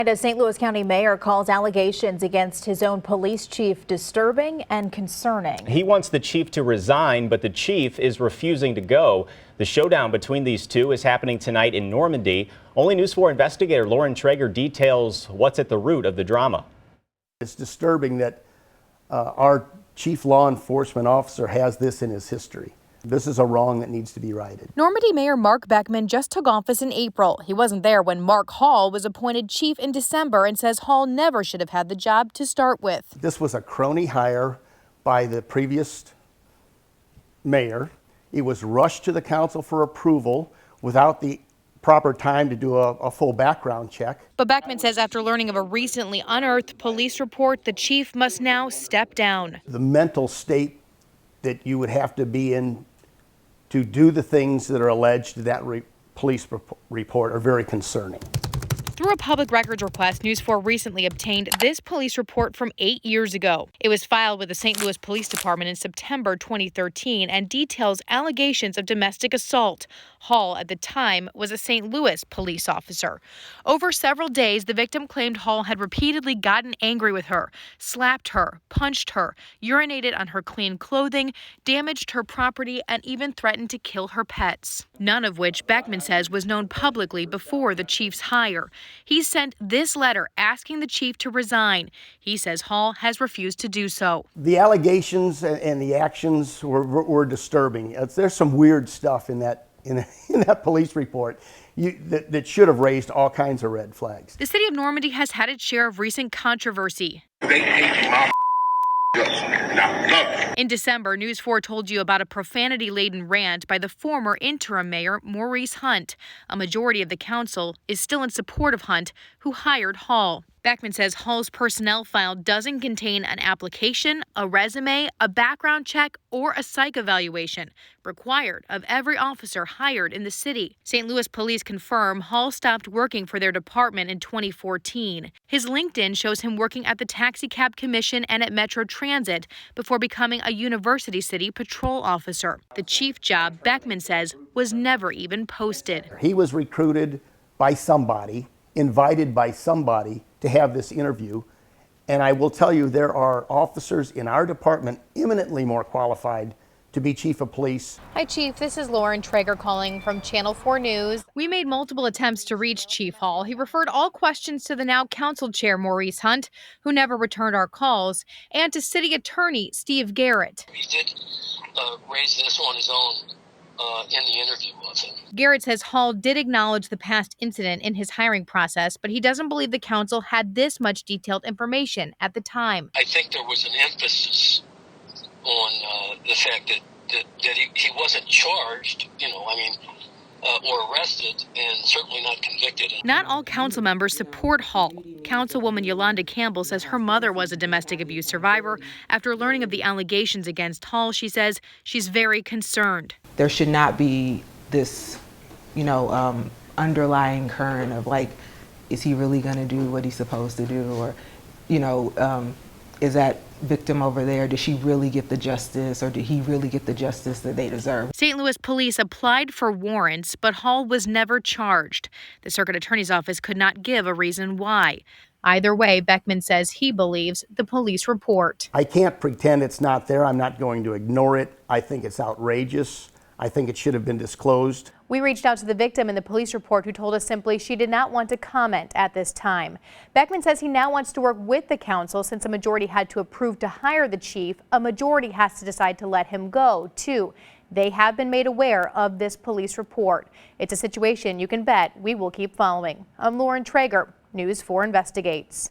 And a St. Louis County mayor calls allegations against his own police chief disturbing and concerning. He wants the chief to resign, but the chief is refusing to go. The showdown between these two is happening tonight in Normandy. Only News 4 investigator Lauren Traeger details what's at the root of the drama. It's disturbing that our chief law enforcement officer has this in his history. This is a wrong that needs to be righted. Normandy Mayor Mark Beckmann just took office in April. He wasn't there when Mark Hall was appointed chief in December and says Hall never should have had the job to start with. This was a crony hire by the previous mayor. It was rushed to the council for approval without the proper time to do a full background check. But Beckmann says after learning of a recently unearthed police report, the chief must now step down. The mental state that you would have to be in to do the things that are alleged in that police report are very concerning. Through a public records request, News 4 recently obtained this police report from 8 years ago. It was filed with the St. Louis Police Department in September 2013 and details allegations of domestic assault. Hall, at the time, was a St. Louis police officer. Over several days, the victim claimed Hall had repeatedly gotten angry with her, slapped her, punched her, urinated on her clean clothing, damaged her property, and even threatened to kill her pets. None of which Beckmann says was known publicly before the chief's hire. He sent this letter asking the chief to resign. He says Hall has refused to do so. The allegations and the actions were disturbing. There's some weird stuff in that police report that should have raised all kinds of red flags. The city of Normandy has had its share of recent controversy. In December, News 4 told you about a profanity-laden rant by the former interim mayor, MAURICE Hunt. A majority of the council is still in support of Hunt, who hired Hall. Beckmann says Hall's personnel file doesn't contain an application, a resume, a background check, or a psych evaluation required of every officer hired in the city. St. Louis police confirm Hall stopped working for their department in 2014. His LinkedIn shows him working at the Taxi Cab Commission and at Metro Transit before becoming a University City patrol officer. The chief job, Beckmann says, was never even posted. He was recruited by somebody, invited by somebody to have this interview. And I will tell you, there are officers in our department eminently more qualified to be chief of police. Hi, Chief. This is Lauren Traeger calling from Channel 4 News. We made multiple attempts to reach Chief Hall. He referred all questions to the now council chair, MAURICE Hunt, who never returned our calls, and to city attorney Steve Garrett. He did raise this on his own in the interview with him. Garrett says Hall did acknowledge the past incident in his hiring process, but he doesn't believe the council had this much detailed information at the time. I think there was an emphasis on the fact that he wasn't charged, or arrested, and certainly not convicted. Not all council members support Hall. Councilwoman Yolanda Campbell says her mother was a domestic abuse survivor. After learning of the allegations against Hall, she says she's very concerned. There should not be this, underlying current of is he really going to do what he's supposed to do? Or, is that victim over there, did she really get the justice, or did he really get the justice that they deserve? St. Louis police applied for warrants, but Hall was never charged. The circuit attorney's office could not give a reason why. Either way, Beckmann says he believes the police report. I can't pretend it's not there. I'm not going to ignore it. I think it's outrageous. I think it should have been disclosed. We reached out to the victim in the police report, who told us simply she did not want to comment at this time. Beckmann says he now wants to work with the council. Since a majority had to approve to hire the chief, a majority has to decide to let him go, too. They have been made aware of this police report. It's a situation you can bet we will keep following. I'm Lauren Traeger, News 4 Investigates.